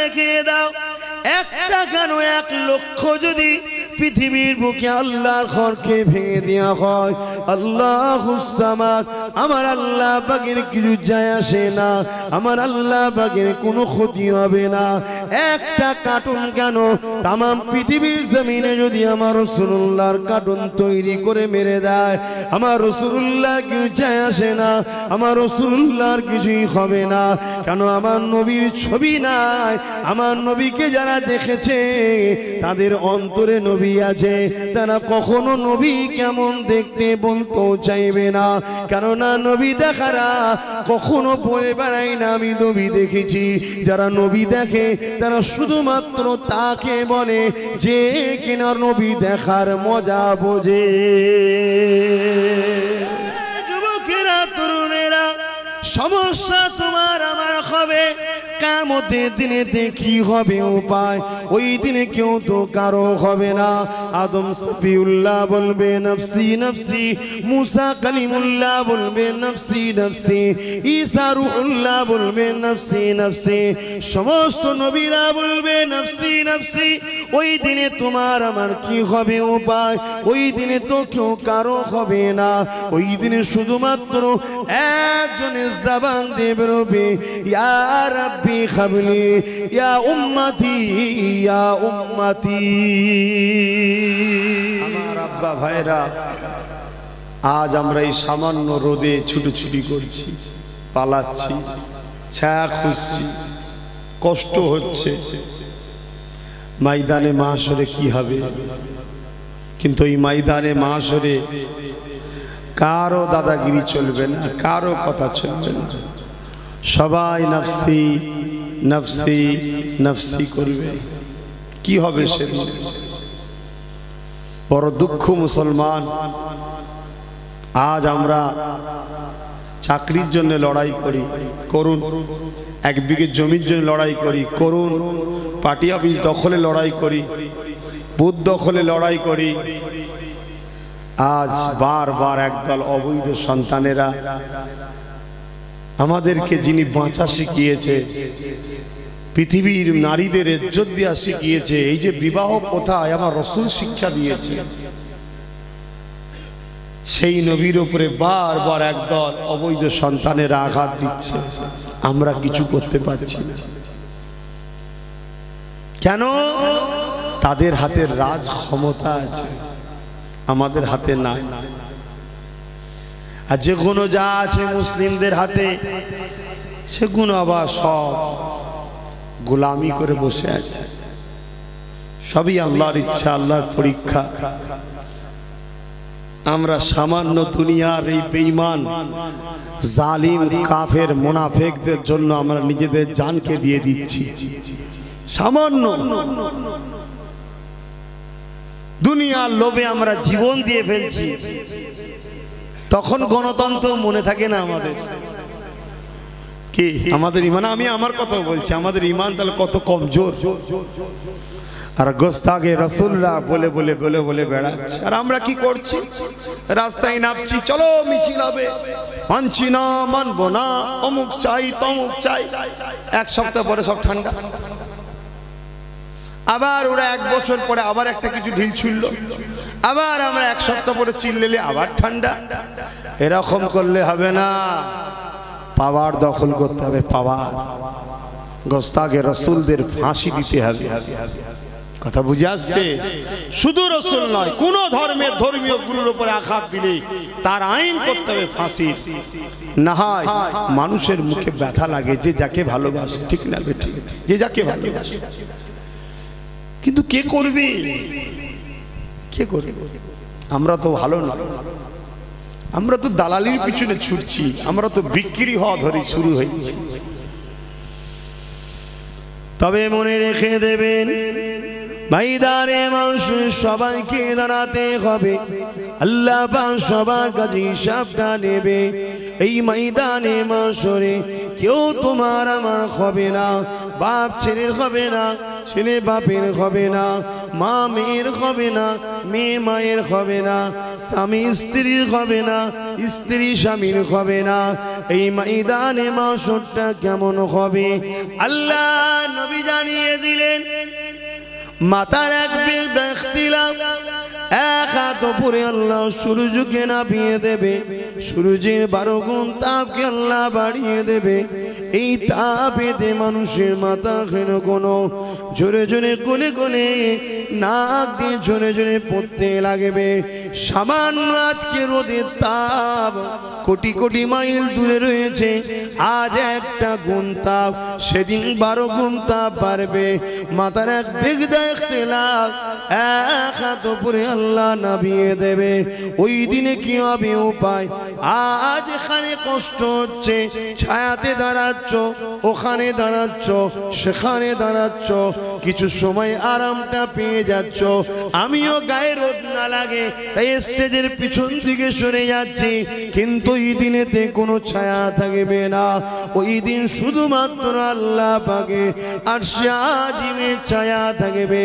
দেখিয়ে দাও একটা কেন 1 লক্ষ যদি পৃথিবীর বুকে আল্লাহর ঘরকে ভেঙে দেওয়া হয় আল্লাহুস সামাদ আমার আল্লাহ পাকের কিছু যায় আসে না আমার আল্লাহ পাকের কোনো ক্ষতি হবে না একটা কার্টুন কেন তাম পৃথিবীর জমিনে যদি আমার রাসূলুল্লাহর কার্টুন তৈরি করে মেরে দেয় আমার রাসূলুল্লাহ কিছু যায় আসে না আমার রাসূলুল্লাহর কিছুই হবে না কেন আমার নবীর ছবি নাই আমার নবীকে যারা দেখেছে তাদের অন্তরে নবী আছে তারা কখনো নবী কেমন দেখতে বলতে চাইবে না কেননা নবী দেখারা কখনো বলে বেড়ায় না আমি নবী দেখেছি যারা নবী দেখে তারা শুধুমাত্র তাকে বলে যে কিনা নবী দেখার মজা বোঝে যুবকেরা তরুণেরা সমস্যা তোমার আমার হবে কিয়ামতের দিনে দেখি হবে উপায় ওই দিনে কেউ তো কারো হবে না আদম সফিউল্লাহ বলবে নফসি নফসি মুসা কালিমুল্লাহ বলবে নফসি নফসি ঈসা রূহুল্লাহ বলবে নফসি নফসি সমস্ত নবীরা বলবে নফসি নফসি ওই দিনে তোমার আমার কি হবে উপায় ওই দিনে তো কেউ কারো হবে না ওই দিনে শুধুমাত্র একজনের জবান দিয়ে বেরোবে ইয়া রাব্বি খাবলি ইয়া উম্মতি ইয়া উম্মতি আমার আব্বা ভাইরা আজ আমরা এই সামান্য রোদে ছুটোছুটি করছি পালাচ্ছি ছায়া খুঁজছি কষ্ট হচ্ছে ময়দানে মাহশরে কি হবে কিন্তু এই ময়দানে মাহশরে কারো দাদাগিরি চলবে না কারো কথা চলবে না সবাই নফসি নফসি নফসি করবে কি হবে সেদিন বড় দুঃখ মুসলমান আজ আমরা চাকরির জন্য লড়াই করি করুন এক বিঘে জমির জন্য লড়াই করি করুন পার্টি অফিস দখলে লড়াই করি বুথ দখলে লড়াই করি আজ বারবার একদল অবৈধ সন্তানেরা আমাদেরকে যিনি বাঁচা শিখিয়েছে পৃথিবীর নারীদের ইজ্জত দেওয়া শিখিয়েছে এই যে বিবাহ কোথায় আমার রাসূল শিক্ষা দিয়েছে সেই নবীর উপরে বারবার একদল অবৈধ সন্তানেরা আঘাত দিচ্ছে আমরা কিছু করতে পারছি না কেন তাদের হাতে রাজ ক্ষমতা আছে আমাদের হাতে নাই আর যেগুলো যা আছে মুসলিমদের হাতে সেগুলো আবার সব গোলামি করে বসে আছে সবই আল্লাহর ইচ্ছা আল্লাহর পরীক্ষা আমরা সামান্য দুনিয়ার এই বেঈমান জালিম কাফের মুনাফিকদের জন্য আমরা নিজেদের জানকে দিয়ে দিচ্ছি সামান্য দুনিয়ার লোভে আমরা জীবন দিয়ে ফেলছি তখন গণতন্ত্র মনে থাকে না আমাদের কি আমাদের ঈমান আমি আমার কথা বলছি আমাদের ঈমান তাহলে কত কমজোর আর গোস্তাগে রাসূলুল্লাহ বলে বলে বলে বলে বেড়াচ্ছে আর আমরা কি করছি রাস্তায় নামছি চলো মিছিল হবে মানছি না মানবো না অমুক চাই তমুক চাই এক সপ্তাহ পরে সব ঠান্ডা আবার ওরা এক বছর পরে আবার একটা কিছু ঢিল ছুড়ল আবার আমরা এক সপ্তাহ পরে চিল্লেলে আবার ঠান্ডা এরকম করলে হবে না পাওয়ার দখল করতে হবে পাওয়ার গোস্তাগে রাসূলদের ফাঁসি দিতে হবে কথা বুঝে আসছে শুধু রাসূল নয় কোন ধর্মের ধর্মীয় গুরুর উপরে আঘাত দিলে তার আইন করতে হবে ফাঁসি না হয় মানুষের মুখে ব্যথা লাগে যে যাকে ভালোবাসে ঠিক না ঠিক যে যাকে ভালোবাসে কিন্তু কে করবে কে করবে আমরা তো ভালো না আমরা তো দালালির পিছনে ছুটছি আমরা তো বিক্রি হওয়া ধরে শুরু হয়েছি তবে মনে রেখে দেবেন ময়দানে মানুষের সবাইকে দাঁড়াতে হবে আল্লাহ পাক সবার কাছে হিসাবটা নেবে এই ময়দানে মাশরে কেউ তোমার আমার হবে না বাপ ছেলের হবে না ছেলে বাপের হবে না মা মেয়ের হবে না, মেয়ে মায়ের হবে না, স্বামী স্ত্রীর হবে না, স্ত্রী স্বামীর হবে না। এই ময়দানে মাশরটা কেমন হবে আল্লাহ নবী জানিয়ে দিলেন। মাতার এক বিরুদ্ধে ইখতিলাফ, এক হাত উপরে আল্লাহ সূর্যকে নামিয়ে দেবে, সূর্যের 12 গুণ তাপকে আল্লাহ বাড়িয়ে দেবে। এই তাপেতে মানুষের মাথা ঘন ঘন জোরে জোরে গলে গলে নাক দিয়ে জোরে জোরে পড়তে লাগবে। সামান্য আজকে রোদের তাপ কোটি কোটি মাইল দূরে রয়েছে, আজ একটা গুণ তাপ, সেদিন 12 গুণ তাপ বাড়বে। মাথার এক বিরুদ্ধে ইখতিলাফ, এক হাত উপরে আল্লাহ নামিয়ে দেবে। ওই দিনে কি হবে উপায়? আজ এখানে কষ্ট হচ্ছে, ছায়াতে দাঁড়াচ্ছ, ওখানে দাঁড়াচ্ছ, সেখানে দাঁড়াচ্ছ, কিছু সময় আরামটা পেয়ে যাচ্ছ। আমিও গায়ে রোদ না লাগে তাই স্টেজের পিছন দিকে সরে যাচ্ছি, কিন্তু ওই দিনেতে কোনো ছায়া থাকবে না। ওই দিন শুধুমাত্র আল্লাহ পাকে আরশে আজিমের ছায়া থাকবে।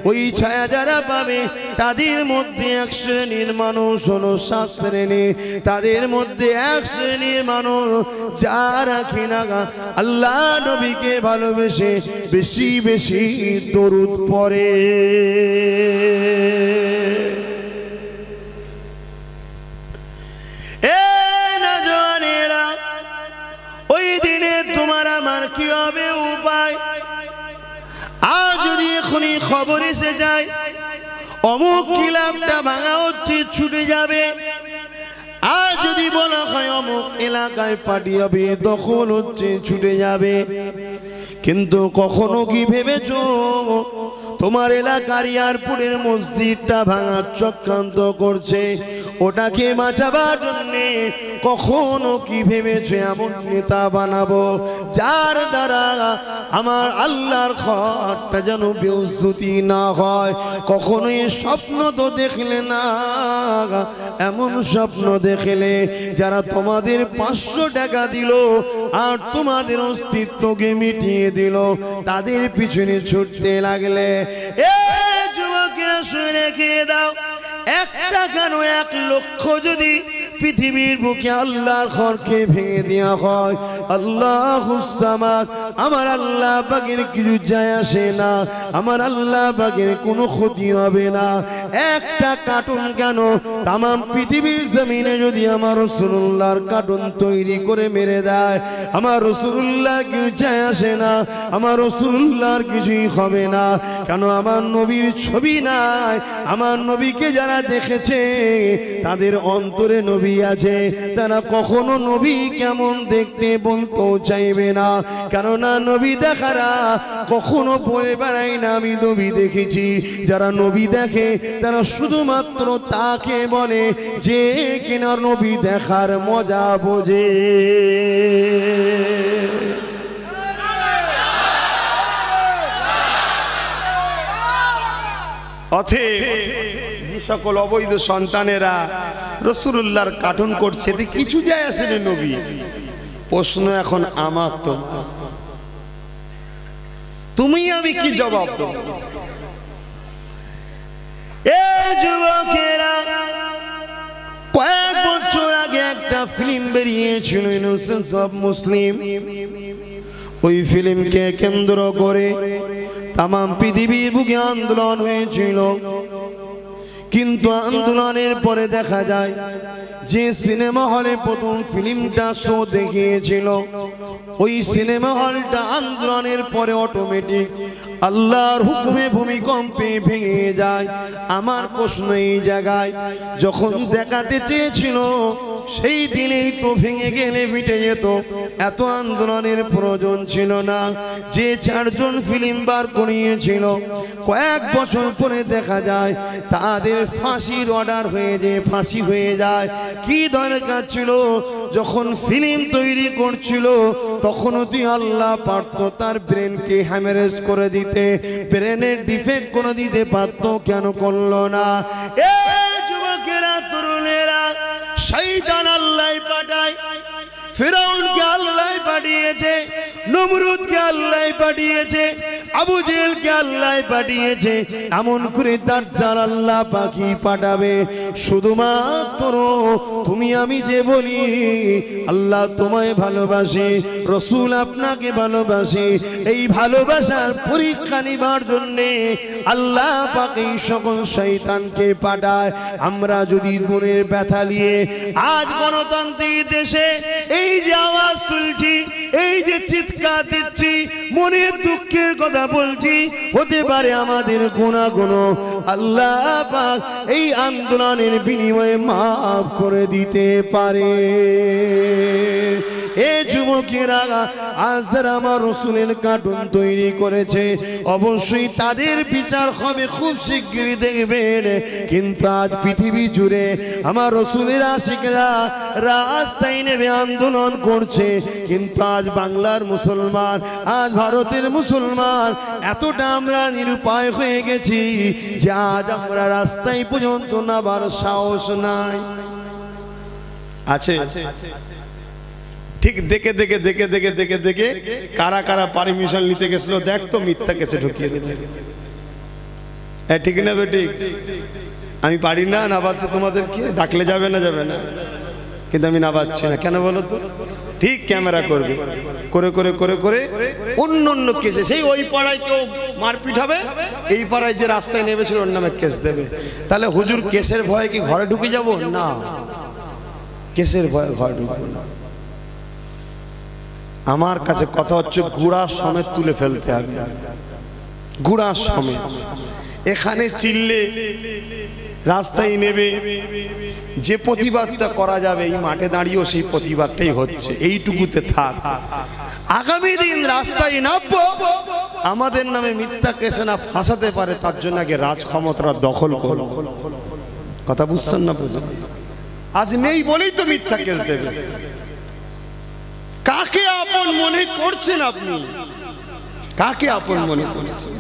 ওই ছায়া যারা পাবে তাদের মধ্যে এক শ্রেণীর মানুষ হলো 7 শ্রেণী। তাদের মধ্যে এক শ্রেণীর মানুষ যারা কিনা আল্লাহ নবীকে ভালোবেসে বেশি বেশি দরুদ পড়ে। ওই দিনে তোমার আমার কি হবে উপায়? আজ যদি এখনই খবর এসে যায় অমুক কিলামটা ভাঙা হচ্ছে, ছুটে যাবে। আজ যদি বলা হয় অমুক এলাকায় পার্টি হবে, দখল হচ্ছে, ছুটে যাবে। কিন্তু কখনো কি ভেবেছো তোমার এলাকার এয়ারপোর্টের মসজিদটা ভাঙার চক্রান্ত করছে, ওটাকে বাঁচাবার জন্যে কখনো কি ভেবেছো এমন নেতা বানাবো যার দ্বারা আমার আল্লাহর ঘরটা যেন বেউজ্জতি না হয়? কখনো এই স্বপ্ন তো দেখলে না। এমন স্বপ্ন দেখলে যারা তোমাদের 500 টাকা দিল আর তোমাদের অস্তিত্বকে মিটিয়ে দিল, তাদের পিছনে ছুটতে লাগলে। এ যুবকেরা শুনে রেখে দাও, একটা কেন 1 লক্ষ যদি পৃথিবীর বুকে আল্লাহর ঘরকে ভেঙে দেওয়া হয়, আল্লাহুস সামাদ, আমার আল্লাহ পাকের কিছু যায় আসে না, আমার আল্লাহ পাকের কোনো ক্ষতি হবে না। একটা কার্টুন কেন তামাম পৃথিবীর জমিনে যদি আমার রাসূলুল্লাহর কার্টুন তৈরি করে মেরে দেয়, আমার রাসূলুল্লাহ কিছু যায় আসে না, আমার রাসূলুল্লাহর কিছুই হবে না। কেন? আমার নবীর ছবি নাই। আমার নবীকে যারা দেখেছে তাদের অন্তরে নবী আছে, তারা কখনো নবী কেমন দেখতে বলতেও চাইবে না। কেননা নবী দেখারা কখনো বলে বেড়ায় না আমি নবী দেখেছি। যারা নবী দেখে তারা শুধুমাত্র তাকে বলে যে কিনা নবী দেখার মজা বোঝে। অতএব যে সকল অবৈধ সন্তানেরা রাসূলুল্লাহর কার্টুন করছে, কিছু যায় আসে না নবী। প্রশ্ন এখন আমার, তোমার, তুমি আমি কি জবাব দেব? এই যুবকেরা, কয়েক বছর আগে একটা ফিল্ম বেরিয়েছিল ইনোসেন্স অফ মুসলিম। ওই ফিল্মকে কেন্দ্র করে তামাম পৃথিবীর বুকে আন্দোলন হয়েছিল। কিন্তু আন্দোলনের পরে দেখা যায় যে সিনেমা হলে প্রথম ফিল্মটা শো দেখিয়েছিল, ওই সিনেমা হলটা আন্দোলনের পরে অটোমেটিক আল্লাহর হুকুমে ভূমিকম্পে ভেঙে যায়। আমার প্রশ্ন এই জায়গায়, যখন দেখাতে চেয়েছিল সেই দিনেই তো ভেঙে গেলে মিটে যেত, এত আন্দোলনের প্রয়োজন ছিল না। যে 4 জন ফিল্ম বার করিয়েছিল, কয়েক বছর পরে দেখা যায় তাদের ফাঁসির অর্ডার হয়ে যায়, ফাঁসি হয়ে যায়। কি দরকার ছিল? যখন ফিল্ম তৈরি করছিল তখনও তুই আল্লাহ পারত তার ব্রেনকে হ্যামারেজ করে দিতে, ব্রেনের ডিফেক্ট করে দিতে পারত, কেন করলো না? এই যুবকেরা, তরুণেরা, শয়তান আল্লাহ পাঠায়, ফিরআউনকে আল্লাহ পাঠিয়েছে, নমরুদকে আল্লাহ পাঠিয়েছে, আবু জেহেলকে আল্লাহ পাঠিয়েছে, এমন করে দাজ্জাল আল্লাহ পাখি পাঠাবে। শুধুমাত্র তুমি আমি যে বলি আল্লাহ তোমায় ভালোবাসে, রসুল আপনাকে ভালোবাসে, এই ভালোবাসার পরীক্ষা নিবার জন্যে আল্লাহ পাক এই সকল শয়তানকে পাঠায়। আমরা যদি মনের ব্যথা নিয়ে আজ গণতান্ত্রিক দেশে এই যে আওয়াজ তুলছি, এই যে চিৎকার দিচ্ছি, মনের দুঃখের কথা বলছি, হতে পারে আমাদের গুনাহ আল্লাহ পাক এই আন্দোলনের বিনিময়ে মাফ করে দিতে পারে। এ যুবকেরা আজ যারা আমার রসুলের কার্টুন তৈরি করেছে, অবশ্যই তাদের বিচার হবে খুব শিগগিরই দেখবেন। কিন্তু আজ পৃথিবী জুড়ে আমার রসুলের আশিকরা রাস্তায় নেমে আন্দোলন করছে, কিন্তু আজ বাংলার মুসলমান, আজ ভারতের মুসলমান এতটা আমরা নিরুপায় হয়ে গেছি যে আজ আমরা রাস্তায় পর্যন্ত নামার সাহস নাই। আছে ঠিক দেখে দেখে দেখে দেখে দেখে দেখে কারা কারা পারমিশন নিতে গেছিল, দেখ তো মিথ্যা কেসে ঢুকিয়ে দেবে। ঠিক না বেঠিক? আমি পারি না নাবাতে, তোমাদেরকে ডাকলে যাবে না, যাবে না, কিন্তু আমি নাবাচ্ছি না কেন বলো তো? ঠিক ক্যামেরা করবে, করে করে করে করে অন্য অন্য কেসে, সেই ওই পাড়ায় কেউ মারপিট হবে, এই পাড়ায় যে রাস্তায় নেমেছিল ওর নামে কেস দেবে। তাহলে হুজুর কেসের ভয়ে কি ঘরে ঢুকে যাব? না, কেসের ভয়ে ঘরে ঢুকবো না। আমার কাছে কথা হচ্ছে গুড়া সমেত তুলে ফেলতে হবে, গুড়া সমেত। এখানে চিল্লে রাস্তায় নেবে, যে প্রতিবাদটা করা যাবে এই মাঠে দাঁড়িয়েও সেই প্রতিবাদটাই হচ্ছে, এইটুকুতে থাক। আগামী দিন রাস্তায় নামবো, আমাদের নামে মিথ্যা কেসে না ফাঁসাতে পারে তার জন্য আগে রাজ ক্ষমতা দখল করব। কথা বুঝছেন না? বুঝলেন? আজ নেই বলেই তো মিথ্যা কেস দেবে। কাকে আপন মনে করছেন আপনি? কাকে আপন মনে করছেন?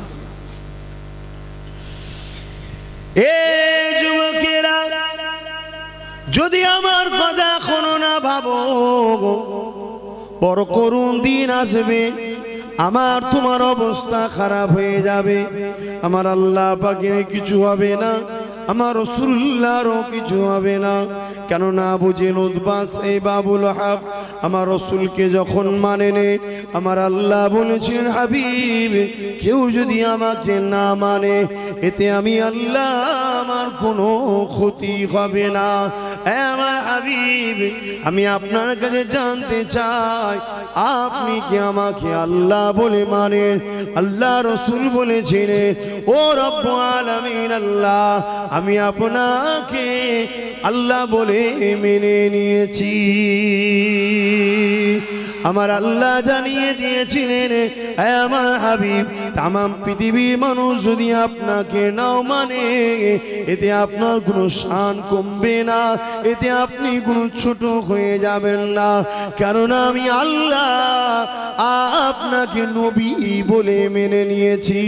এ যুবকেরা, যদি আমার কথা শোনো না, ভাবো বড় করুণ দিন আসবে, আমার তোমার অবস্থা খারাপ হয়ে যাবে। আমার আল্লাহ পাকের কিছু হবে না, আমার রাসূলুল্লাহরও কিছু হবে না। কেননা বুঝে উতবাস এই বাবুল হাব আমার রসুলকে যখন মানে নে, আমার আল্লাহ বলেছিলেন হাবিব কেউ যদি আমাকে না মানে এতে আমি আল্লাহ আমার কোনো ক্ষতি হবে না। আমার হাবিব, আমি আপনার কাছে জানতে চাই আপনি কি আমাকে আল্লাহ বলে মানেন? আল্লাহ রসুল বলেছিলেন ও রব্বুল আলামিন আল্লাহ, আমি আপনাকে আল্লাহ বলে মেনে নিয়েছি। আমার আল্লাহ জানিয়ে দিয়েছিলেন আমার হাবিব তামাম পৃথিবীর মানুষ যদি আপনাকে নাও মানে এতে আপনার কোনো শান কমবে না, এতে আপনি কোনো ছোট হয়ে যাবেন না, কেননা আমি আল্লাহ আপনাকে নবী বলে মেনে নিয়েছি।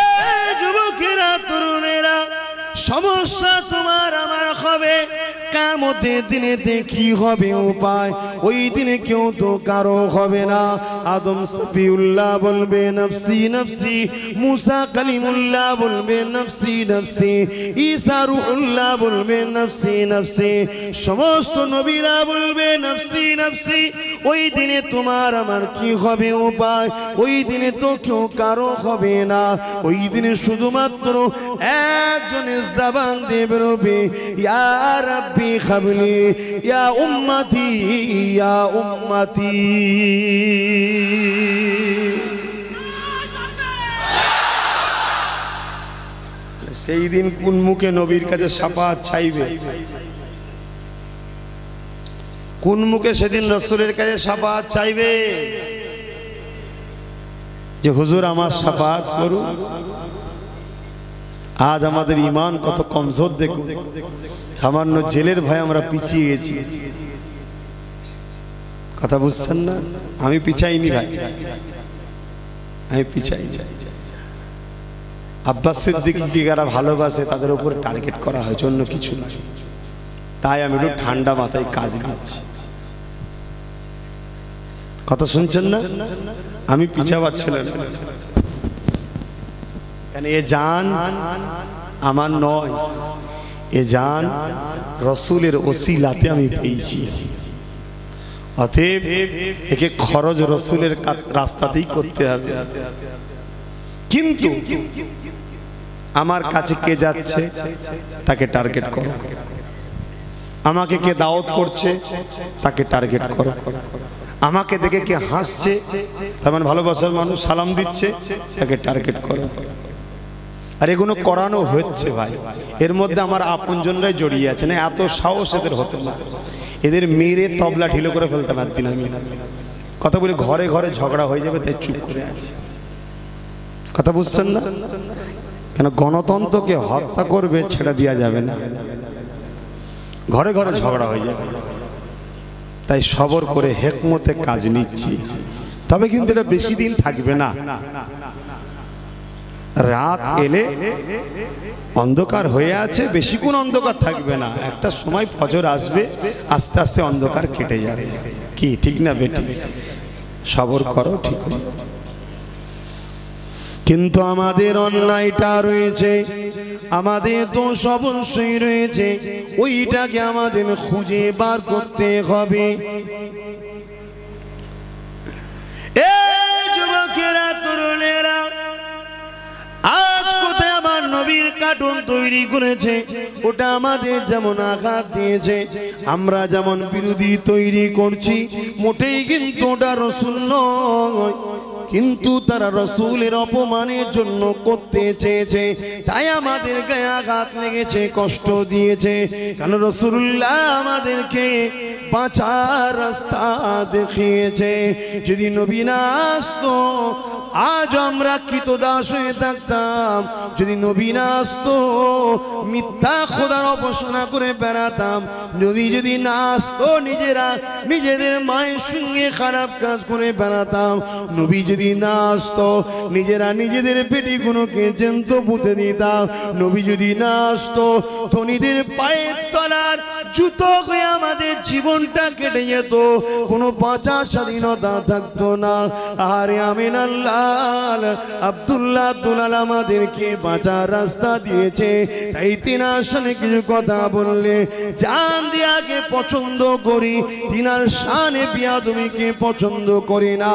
এ যুবকেরা, তরুণেরা, সমস্যা তোমার আমার হবে, কিয়ামতের দিনে কি হবে উপায়? ওই দিনে কেউ তো কারো হবে না। আদম সফিউল্লাহ বলবে নফসি নফসি, মুসা কালিমুল্লাহ বলবে নফসি নফসি, ঈসা রূহুল্লাহ বলবে নফসি নফসি, সমস্ত নবীরা বলবে নফসি নফসি। ওই দিনে তোমার আমার কি হবে উপায়? ওই দিনে তো কেউ কারো হবে না। ওই দিনে শুধুমাত্র একজনের জবান দিয়ে বেরোবে ইয়া রাব্বি খাবলি ইয়া উম্মতি ইয়া উম্মতি। সেই দিন কোন মুখে নবীর কাছে শাফাআত চাইবে? কোন মুখে সেদিন রাসূলের কাছে শাফাআত চাইবে যে হুজুর আমার শাফাআত করুন? আজ আমাদের ঈমান কত কমজোর দেখুন। সামান্য জেলের ভয়ে আমরা পিছিয়ে গেছি। কথা বুঝছেন না? আমি পিছাইনি ভাই, আমি পিছাইনি। আব্বাস সিদ্দিকীকে যারা ভালোবাসে তাদের উপর টার্গেট করা হয়েছে, অন্য কিছু না। তাই আমি একটু ঠান্ডা মাথায় কাজ করছি। কথা শুনছেন না? আমি পিছাবার ছেলে না, কেন এ জান আমার নয়, এ জান রসুলের ওসিলাতে আমি পেয়েছি। অতএব একে খরচ রসুলের রাস্তাতেই করতে হবে। কিন্তু আমার কাছে কে যাচ্ছে তাকে টার্গেট করো, আমাকে কে দাওয়াত করছে তাকে টার্গেট করো, আমাকে দেখে কে হাসছে তার মানে ভালোবাসার মানুষ সালাম দিচ্ছে তাকে টার্গেট করো। আর এগুলো করানো হচ্ছে ভাই, এর মধ্যে আমার আপনজনরাই জড়িয়ে আছে। না এত সাহস এদের হতো না, এদের মেরে তবলা ঢিলো করে ফেলতাম একদিন আমি। কথা বলি ঘরে ঘরে ঝগড়া হয়ে যাবে তাই চুপ করে আছে। কথা বুঝছেন না? কেন গণতন্ত্রকে হত্যা করবে ছেড়ে দেওয়া যাবে না, ঘরে ঘরে ঝগড়া হয়ে যাবে। তাই সবর করে হেকমতে কাজ নিচ্ছি, তবে কিন্তু এটা বেশি দিন থাকবে না। রাত এলে অন্ধকার হয়ে আছে, বেশিক্ষণ অন্ধকার থাকবে না, একটা সময় ফজর আসবে, আস্তে আস্তে অন্ধকার কেটে যাবে। কি ঠিক না বেটি? সবর করো, ঠিক হবে। কিন্তু আমাদের অন্যায়টা রয়েছে, আমাদের দোষ অবশ্যই রয়েছে, ওইটাকে আমাদের খুঁজে বার করতে হবে। এই যুবকেরা, তরুণেরা, আজ কোথায় আমার নবীর কার্টুন তৈরি করেছে, ওটা আমাদের যেমন আঘাত দিয়েছে, আমরা যেমন বিরোধী তৈরি করছি, মোটেই কিন্তু ওটা রসুল নয়, কিন্তু তারা রসুলের অপমানের জন্য করতে চেয়েছে, তাই আমাদের গায়ে আঘাত লেগেছে, কষ্ট দিয়েছে। কারণ রসুল্লাহ আমাদেরকে বাঁচার রাস্তা দেখিয়েছে। যদি নবী না আসতো আজ আমরা কৃতদাস হয়ে থাকতাম, যদি নবী না আসতো মিথ্যা খোদার উপাসনা করে বেড়াতাম, নবী যদি না আসতো নিজেরা নিজেদের মায়ের সঙ্গে খারাপ কাজ করে বেড়াতাম, নবী যদি না আসতো নিজেরা নিজেদের পেটিগুলোকে জ্যান্ত পুঁতে দিতাম, নবী যদি না আসতো ধনীদের পায়ের তলার জুতো হয়ে আমাদের জীবনটা কেটে যেত, কোনো বাঁচার স্বাধীনতা থাকতো না। আরে আমিনার লাল আব্দুল্লাহ দুলাল আমাদেরকে বাঁচার রাস্তা দিয়েছে, তাই তিনার সামনে কিছু কথা বললে জান দিয়াকে পছন্দ করি, তিনার শানে বিয়াদবিকে পছন্দ করি না।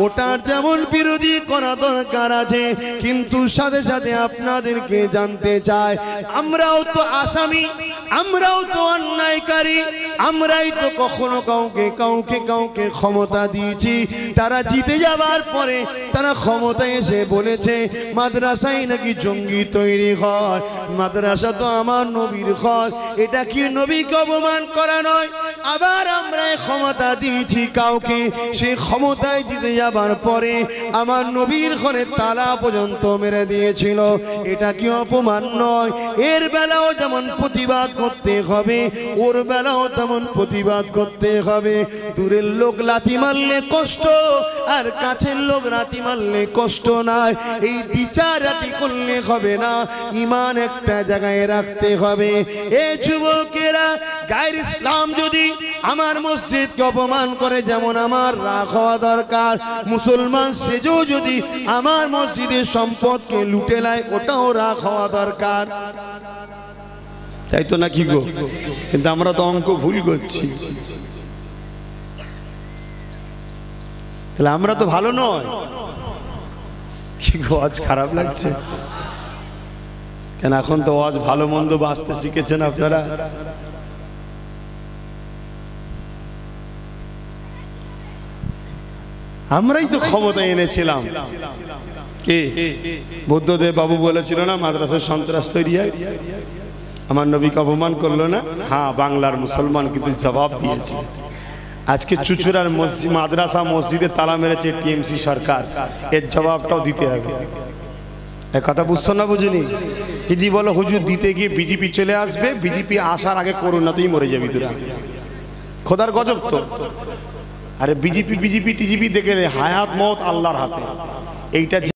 ওটার যেমন বিরোধী করা দরকার আছে, কিন্তু সাথে সাথে আপনাদেরকে জানতে চাই, আমরাও তো আসামি, আমরাও তো অন্যায়কারী, আমরাই তো কখনো কাউকে কাউকে কাউকে ক্ষমতা দিয়েছি, তারা জিতে যাবার পরে তারা ক্ষমতায় এসে বলেছে মাদ্রাসায় নাকি জঙ্গি তৈরি হয়, মাদ্রাসা তো আমার নবীর ঘর, এটা কি নবীকে অপমান করা নয়? আবার আমরা ক্ষমতা দিয়েছি কাউকে, সেই ক্ষমতায় জিতে যাবার পরে আমার নবীর ঘরে তালা পর্যন্ত মেরে দিয়েছিল, এটা কি অপমান নয়? এর বেলাও যেমন প্রতিবাদ করতে হবে, ওর বেলাও তেমন প্রতিবাদ করতে হবে। দূরের লোক লাথি মারলে কষ্ট, আর কাছের লোক লাথি মারলে কষ্ট নাই, এই বিচারাটি করলে হবে না, ইমান একটা জায়গায় রাখতে হবে। এ যুবকেরা, গায়ের ইসলাম যদি আমার মসজিদকে অপমান করে যেমন আমার রাগ হওয়া দরকার, মুসলমান সেজেও যদি আমার মসজিদের সম্পদকে লুটে নেয় ওটাও রাগ হওয়া দরকার, তাই তো নাকি গো? কিন্তু আমরা তো অঙ্ক ভুল করছি, তাহলে আমরা তো ভালো নয়। কি গো, আজ খারাপ লাগছে কেন? এখন তো আজ ভালো মন্দ বাঁচতে শিখেছেন আপনারা। আমরাই তো ক্ষমতা এনেছিলাম। কে? বুদ্ধদেব বাবু বলেছিল না মাদ্রাসার সন্ত্রাস তৈরি হয়, আমার নবীকে অপমান করলো না? হ্যাঁ, বাংলার মুসলমান কিন্তু জবাব দিয়েছে। আজকে চুচুড়ার মাদ্রাসা মসজিদে তালা মেরেছে টিএমসি সরকার, এর জবাবটাও দিতে হবে। এ কথা বুঝছো না? বুঝুনি? যদি বলো হুজুর দিতে গিয়ে বিজেপি চলে আসবে, বিজেপি আসার আগে করোনাতেই মরে যাবি তোরা, খোদার গজব তো। আরে বিজেপি বিজেপি টিজিপি দেখে হায়াত মত আল্লাহর হাতে, এইটা